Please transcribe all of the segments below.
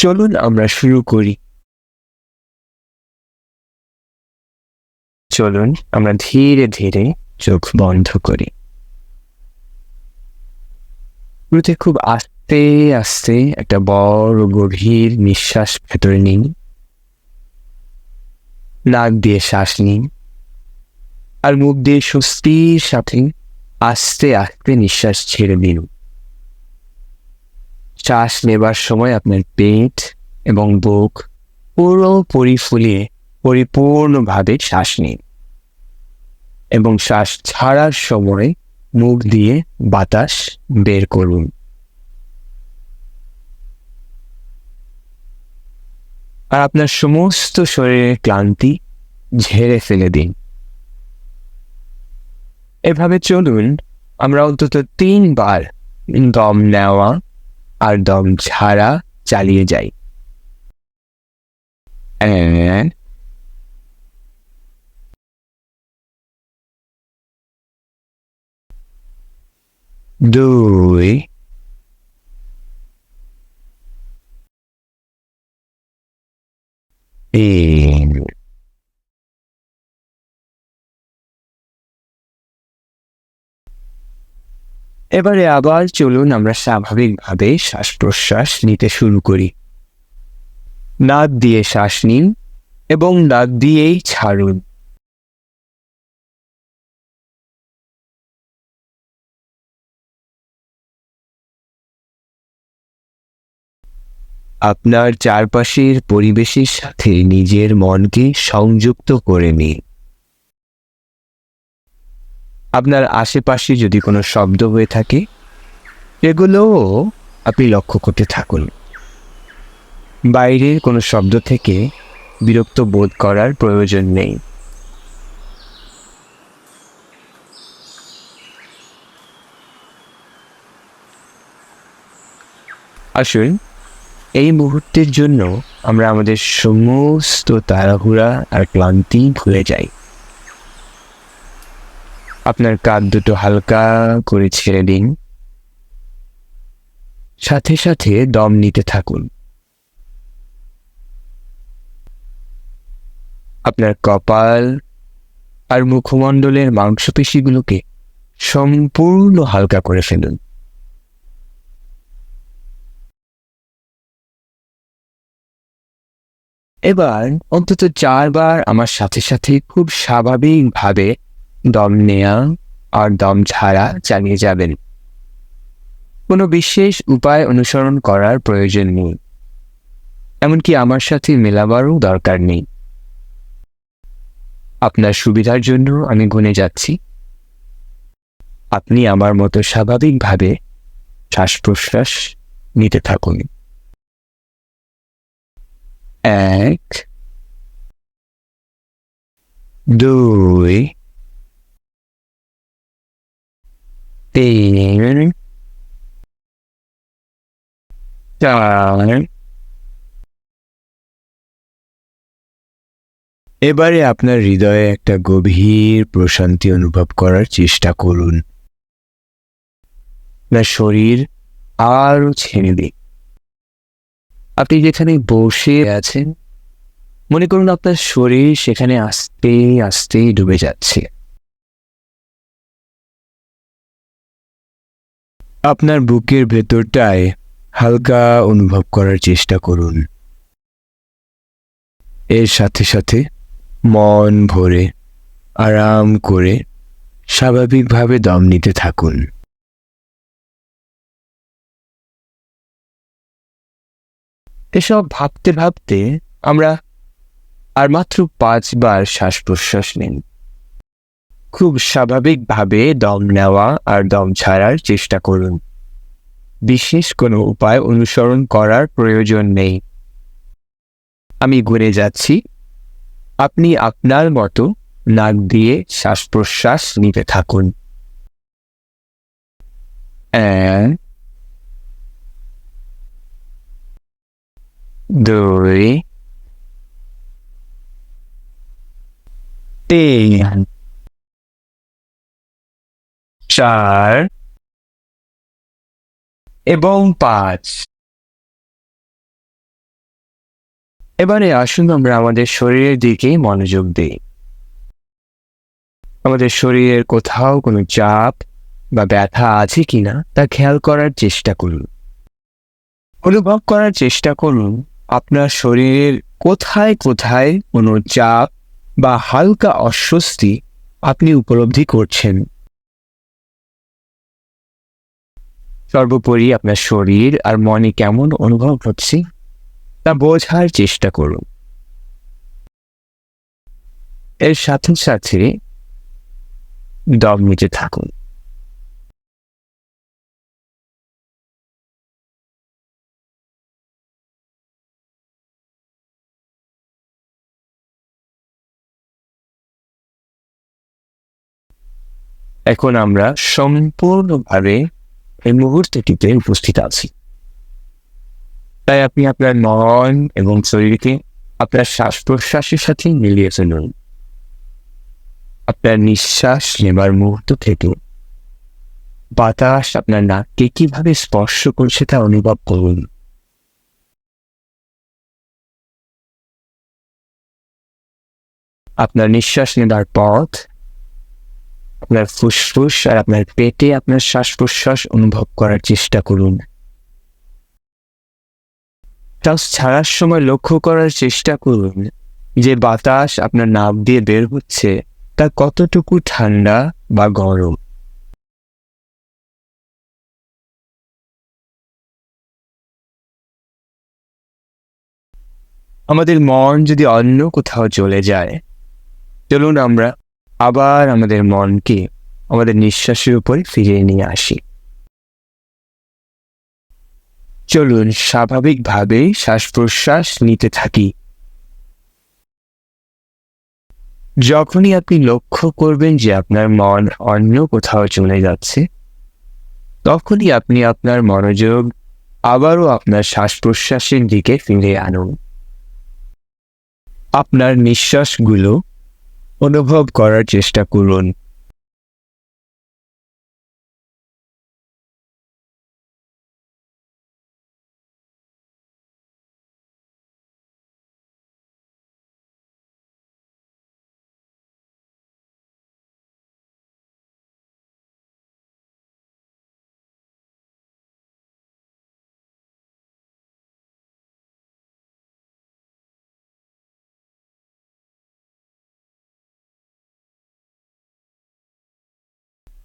চলুন আমরা শুরু করি। চলুন আমরা ধীরে ধীরে চোখ বন্ধ করি। শুরুতে খুব আস্তে আস্তে একটা বড় গভীর নিঃশ্বাস ভেতরে নিন। নাক দিয়ে শ্বাস নিন আর মুখ দিয়ে স্বস্তির সাথে আস্তে আস্তে নিঃশ্বাস ছেড়ে দিন। শ্বাস নেবার সময় আপনার পেট এবং বুক পুরোপুরি ফুলিয়ে পরিপূর্ণভাবে শ্বাস নিন এবং শ্বাস ছাড়ার সময় মুখ দিয়ে বাতাস বের করুন। আর আপনার সমস্ত শরীরের ক্লান্তি ঝেড়ে ফেলে দিন। এভাবে চলুন আমরা অন্তত 3 বার দম নেওয়া আর দম ছাড়া চালিয়ে যাই। 1, 2, 3। এবারে আবার চলুন আমরা স্বাভাবিকভাবে শ্বাস প্রশ্বাস নিতে শুরু করি। নাক দিয়ে শ্বাস নিন এবং নাক দিয়েই ছাড়ুন। আপনার চারপাশের পরিবেশের সাথে নিজের মনকে সংযুক্ত করে নিন। আপনার আশেপাশে যদি কোনো শব্দ হয়ে থাকে এগুলোও আপনি লক্ষ্য করতে থাকুন। বাইরের কোনো শব্দ থেকে বিরক্ত বোধ করার প্রয়োজন নেই। আসুন এই মুহূর্তের জন্য আমরা আমাদের সমস্ত তাড়াহুড়া আর ক্লান্তি ভুলে যাই। আপনার কাঁধ দুটো হালকা করে ছেড়ে দিন, সাথে সাথে দম নিতে থাকুন। আপনার কপাল আর মুখমণ্ডলের মাংসপেশিগুলোকে সম্পূর্ণ হালকা করে ফেলুন। এবার অন্তত 4 বার আমার সাথে সাথে খুব স্বাভাবিকভাবে দম নেয়া আর দম ছাড়া চালিয়ে যাবেন। কোনো বিশেষ উপায় অনুসরণ করার প্রয়োজন নেই, এমনকি আমার সাথে মেলাবারও দরকার নেই। আপনার সুবিধার জন্য আমি গুনে যাচ্ছি, আপনি আমার মতো স্বাভাবিকভাবে শ্বাস প্রশ্বাস নিতে থাকুন। 1, 2, 3, 4। এবারে আপনার হৃদয়ে একটা গভীর প্রশান্তি অনুভব করার চেষ্টা করুন। আপনার শরীর আরো ছেড়ে দিন। আপনি যেখানে বসে আছেন মনে করুন আপনার শরীর সেখানে আস্তে আস্তে ডুবে যাচ্ছে। আপনার বুকের ভেতরটায় হালকা অনুভব করার চেষ্টা করুন। এর সাথে সাথে মন ভরে আরাম করে স্বাভাবিকভাবে দম নিতে থাকুন। এসব ভাবতে ভাবতে আমরা আর মাত্র 5 বার শ্বাস প্রশ্বাস নিন। খুব স্বাভাবিকভাবে দম নেওয়া আর দম ছাড়ার চেষ্টা করুন। বিশেষ কোনো উপায় অনুসরণ করার প্রয়োজন নেই। আমি গুনে যাচ্ছি, আপনি আপনার মতো নাক দিয়ে শ্বাস প্রশ্বাস নিতে থাকুন। 1, 2, 3, 4 এবং 5। এবারে আসুন আমরা আমাদের শরীরের দিকে মনোযোগ দিই। আমাদের শরীরের কোথাও কোনো চাপ বা ব্যথা আছে কিনা তা খেয়াল করার চেষ্টা করুন। অনুভব করার চেষ্টা করুন আপনার শরীরের কোথায় কোথায় কোনো চাপ বা হালকা অস্বস্তি আপনি উপলব্ধি করছেন। সর্বোপরি আপনার শরীর আর মনে কেমন অনুভব হচ্ছে তা বোঝার চেষ্টা করুন। এর সাথে সাথে দম নিতে থাকুন। এখন আমরা সম্পূর্ণভাবে এই মুহূর্তটিতে উপস্থিত আছি। তাই আপনি আপনার মন এবং শরীরকে আপনার শ্বাস প্রশ্বাসের সাথে মিলিয়ে ফেলুন। আপনার নিঃশ্বাস নেবার মুহূর্ত থেকে বাতাস আপনার নাককে কিভাবে স্পর্শ করছে তা অনুভব করুন। আপনার নিঃশ্বাস নেবার পথ, আপনার ফুসফুস আর আপনার পেটে আপনার শ্বাস প্রশ্বাস অনুভব করার চেষ্টা করুন। শ্বাস ছাড়ার সময় লক্ষ্য করার চেষ্টা করুন যে বাতাস আপনার নাক দিয়ে বের হচ্ছে তা কতটুকু ঠান্ডা বা গরম। আমাদের মন যদি অন্য কোথাও চলে যায়, চলুন আমরা আবার আমাদের মনকে আমাদের নিঃশ্বাসের উপরে ফিরিয়ে নিয়ে আসি। চলুন স্বাভাবিকভাবে শ্বাস প্রশ্বাস নিতে থাকি। যখনই আপনি লক্ষ্য করবেন যে আপনার মন অন্য কোথাও চলে যাচ্ছে, তখনই আপনি আপনার মনোযোগ আবারও আপনার শ্বাস প্রশ্বাসের দিকে ফিরে আনুন। আপনার নিঃশ্বাসগুলো অনুভব করার চেষ্টা করুন।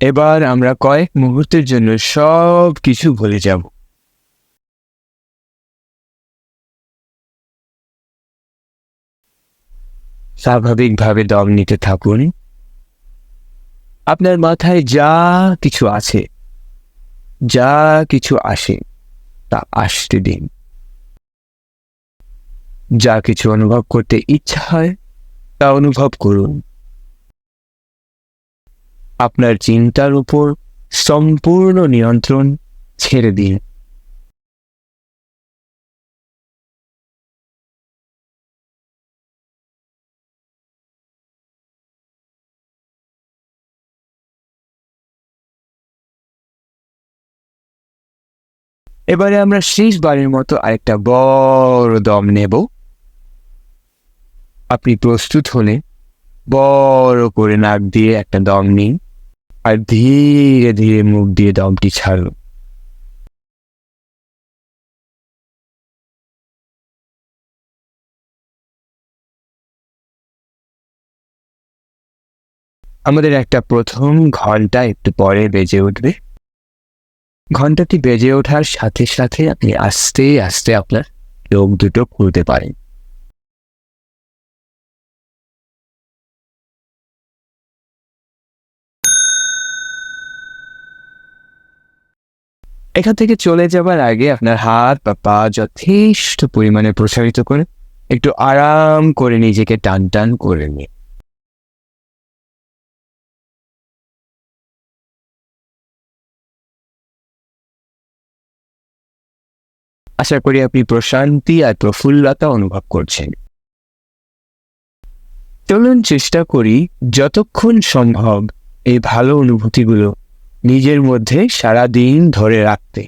এবার আমরা কয়েক মুহূর্তের জন্য সব কিছু ভুলে যাব। স্বাভাবিকভাবে দম নিতে থাকুন। আপনার মাথায় যা কিছু আছে, যা কিছু আসে তা আসতে দিন। যা কিছু অনুভব করতে ইচ্ছা হয় তা অনুভব করুন। আপনার চিন্তার উপর সম্পূর্ণ নিয়ন্ত্রণ ছেড়ে দিন। এবারে আমরা শেষবারের মতো আরেকটা বড় দম নেব। আপনি প্রস্তুত হলে বড় করে নাক দিয়ে একটা দম নিন আর ধীরে ধীরে মুখ দিয়ে দমটি ছাড়ুন। আমাদের একটা প্রথম ঘন্টা একটু পরে বেজে উঠবে। ঘন্টাটি বেজে ওঠার সাথে সাথে আপনি আস্তে আস্তে আপনার চোখ দুটো খুলতে পারেন। এখান থেকে চলে যাবার আগে আপনার হাত বা পা যথেষ্ট পরিমাণে প্রসারিত করে একটু আরাম করে নিজেকে টান টান করে নিন। আশা করি আপনি প্রশান্তি আর প্রফুল্লতা অনুভব করছেন। চলুন চেষ্টা করি যতক্ষণ সম্ভব এই ভালো অনুভূতিগুলো নিজের মধ্যে সারাদিন ধরে রাখতে।